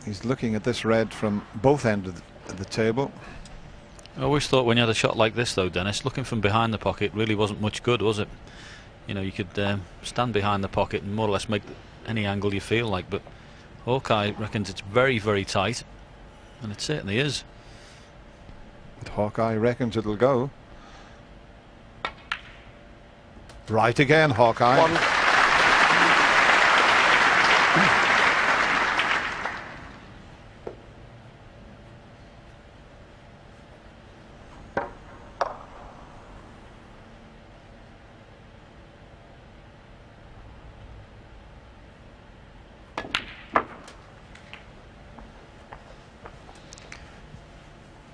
He's looking at this red from both ends of the table. I always thought when you had a shot like this, though, Dennis, looking from behind the pocket really wasn't much good, was it? You know, you could stand behind the pocket and more or less make any angle you feel like, but Hawkeye reckons it's very, very tight, and it certainly is. But Hawkeye reckons it'll go. Right again, Hawkeye.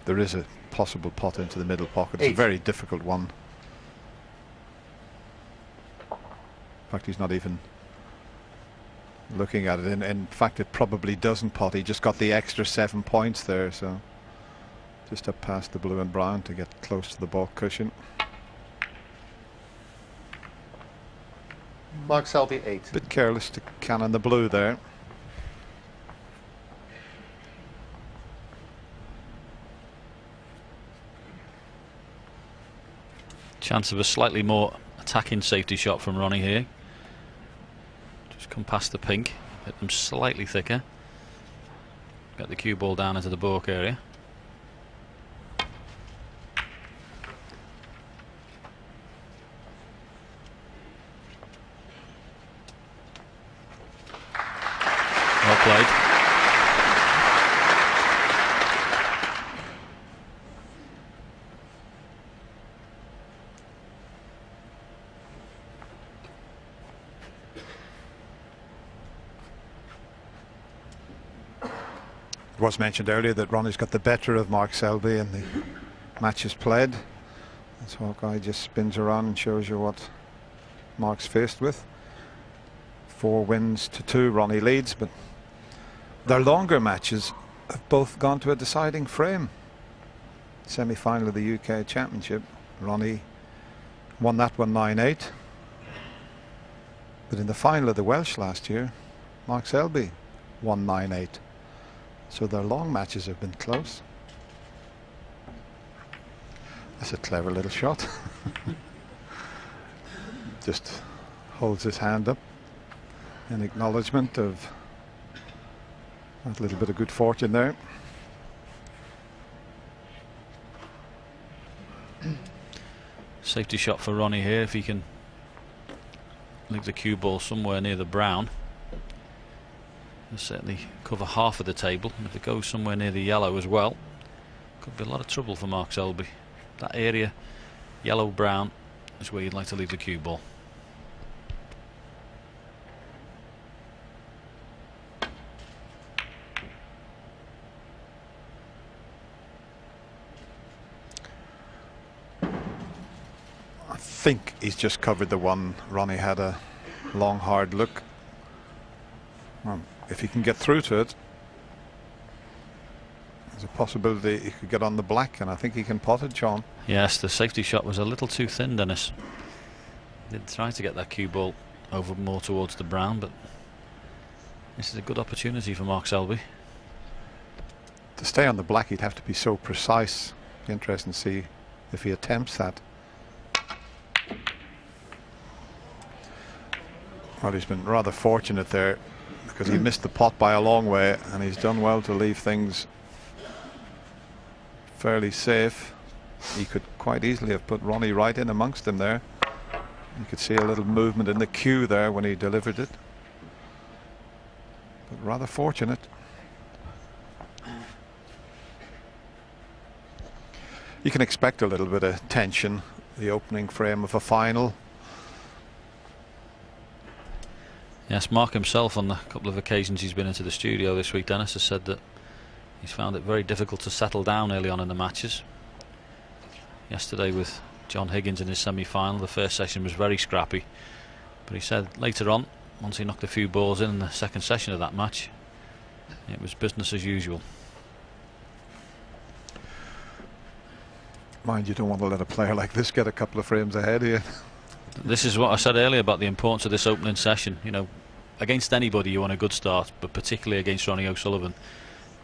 There is a possible pot into the middle pocket. It's a very difficult one. In fact, he's not even looking at it. In fact, it probably doesn't pot. He just got the extra 7 points there, so just up past the blue and brown to get close to the ball cushion. Mark Selby 8. Bit careless to cannon the blue there. Chance of a slightly more attacking safety shot from Ronnie here. Just come past the pink, hit them slightly thicker. Get the cue ball down into the baulk area. Well played. It was mentioned earlier that Ronnie's got the better of Mark Selby in the matches played. This Hawkeye just spins around and shows you what Mark's faced with. 4 wins to 2, Ronnie leads, but their longer matches have both gone to a deciding frame. Semi-final of the UK Championship, Ronnie won that one 9-8. But in the final of the Welsh last year, Mark Selby won 9-8. So their long matches have been close. That's a clever little shot. Just holds his hand up in acknowledgement of that little bit of good fortune there. Safety shot for Ronnie here if he can leave the cue ball somewhere near the brown. He'll certainly cover half of the table, and if it goes somewhere near the yellow as well, could be a lot of trouble for Mark Selby. That area, yellow-brown, is where you'd like to leave the cue ball. I think he's just covered the one. Ronnie had a long, hard look. Well, if he can get through to it, there's a possibility he could get on the black, and I think he can pot it, John. Yes, the safety shot was a little too thin, Dennis. He did try to get that cue ball over more towards the brown, but this is a good opportunity for Mark Selby. To stay on the black, he'd have to be so precise. Be interesting to see if he attempts that. Well, he's been rather fortunate there, because he missed the pot by a long way, and he's done well to leave things fairly safe. He could quite easily have put Ronnie right in amongst them there. You could see a little movement in the cue there when he delivered it, but rather fortunate. You can expect a little bit of tension, the opening frame of a final. Yes, Mark himself, on the couple of occasions he's been into the studio this week, Dennis, has said that he's found it very difficult to settle down early on in the matches. Yesterday with John Higgins in his semi-final, the first session was very scrappy, but he said later on, once he knocked a few balls in the second session of that match, it was business as usual. Mind you, don't want to let a player like this get a couple of frames ahead of you. This is what I said earlier about the importance of this opening session. You know, against anybody you want a good start, but particularly against Ronnie O'Sullivan,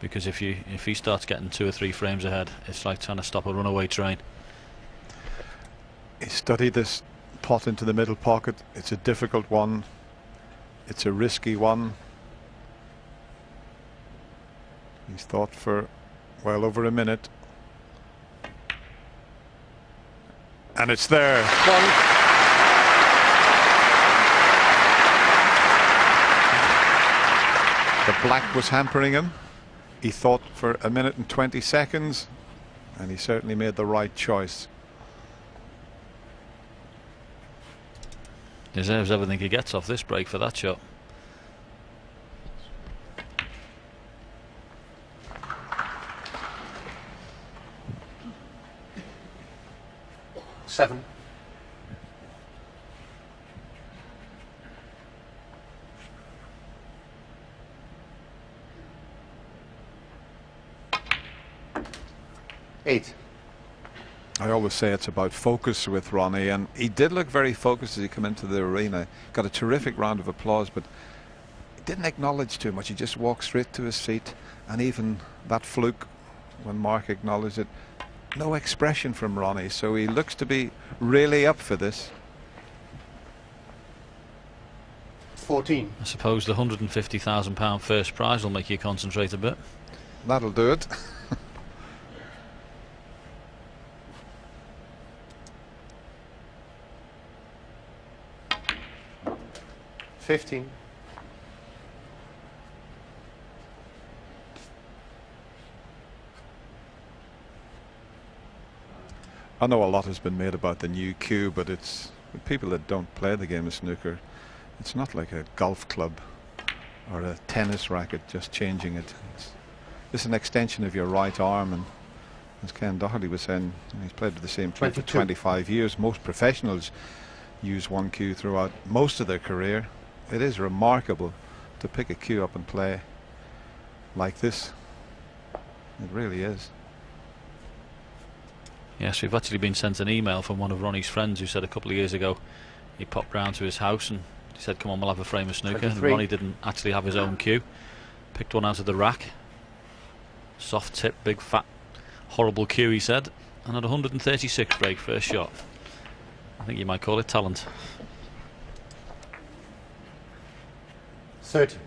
because if he starts getting 2 or 3 frames ahead, it's like trying to stop a runaway train. He studied this pot into the middle pocket. It's a difficult one. It's a risky one. He's thought for well over a minute. And it's there. The black was hampering him. He thought for a minute and 20 seconds, and he certainly made the right choice. Deserves everything he gets off this break for that shot. Seven. Eight. I always say it's about focus with Ronnie, and he did look very focused as he came into the arena. Got a terrific round of applause, but he didn't acknowledge too much. He just walked straight to his feet, and even that fluke, when Mark acknowledged it, no expression from Ronnie, so he looks to be really up for this. 14. I suppose the £150,000 first prize will make you concentrate a bit. That'll do it. 15. I know a lot has been made about the new cue, but it's with people that don't play the game of snooker. It's not like a golf club or a tennis racket, just changing it. It's an extension of your right arm, and as Ken Doherty was saying, he's played with the same cue for 25 years. Most professionals use one cue throughout most of their career. It is remarkable to pick a cue up and play like this. It really is. Yes, we've actually been sent an email from one of Ronnie's friends who said a couple of years ago he popped round to his house and he said, come on, we'll have a frame of snooker. And Ronnie didn't actually have his own cue. Picked one out of the rack. Soft tip, big fat horrible cue, he said, and at 136 break first shot. I think you might call it talent. 30.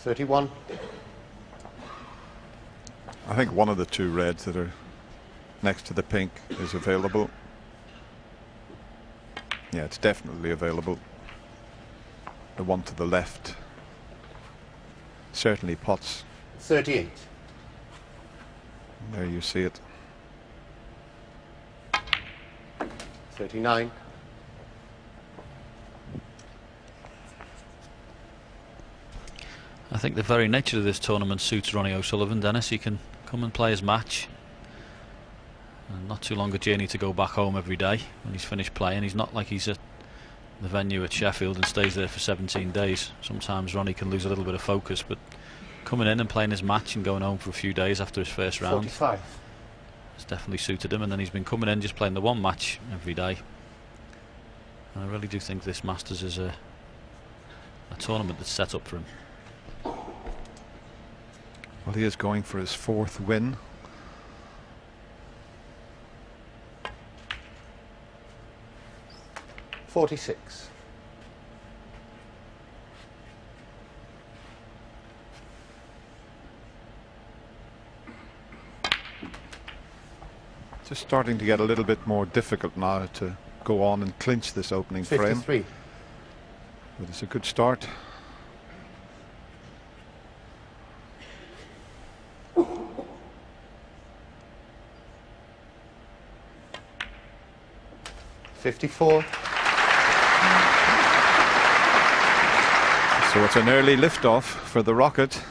$31. I think one of the two reds that are next to the pink is available. Yeah, it's definitely available. The one to the left certainly pots. 38. There you see it. 39. I think the very nature of this tournament suits Ronnie O'Sullivan, Dennis. He can come and play his match, and not too long a journey to go back home every day when he's finished playing. He's not like he's at the venue at Sheffield and stays there for 17 days. Sometimes Ronnie can lose a little bit of focus, but coming in and playing his match and going home for a few days after his first round 45. has definitely suited him. And then he's been coming in just playing the one match every day. And I really do think this Masters is a tournament that's set up for him. Well, he is going for his 4th win. $46. Just starting to get a little bit more difficult now to go on and clinch this opening 53. frame. But it's a good start. $54. So it's an early liftoff for the rocket.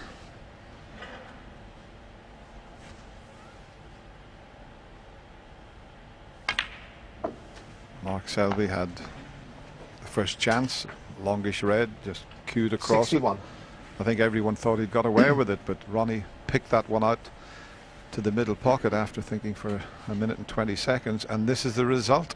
Mark Selby had the first chance, longish red, just cued across. 61. I think everyone thought he'd got away with it, but Ronnie picked that one out to the middle pocket after thinking for a minute and 20 seconds, and this is the result.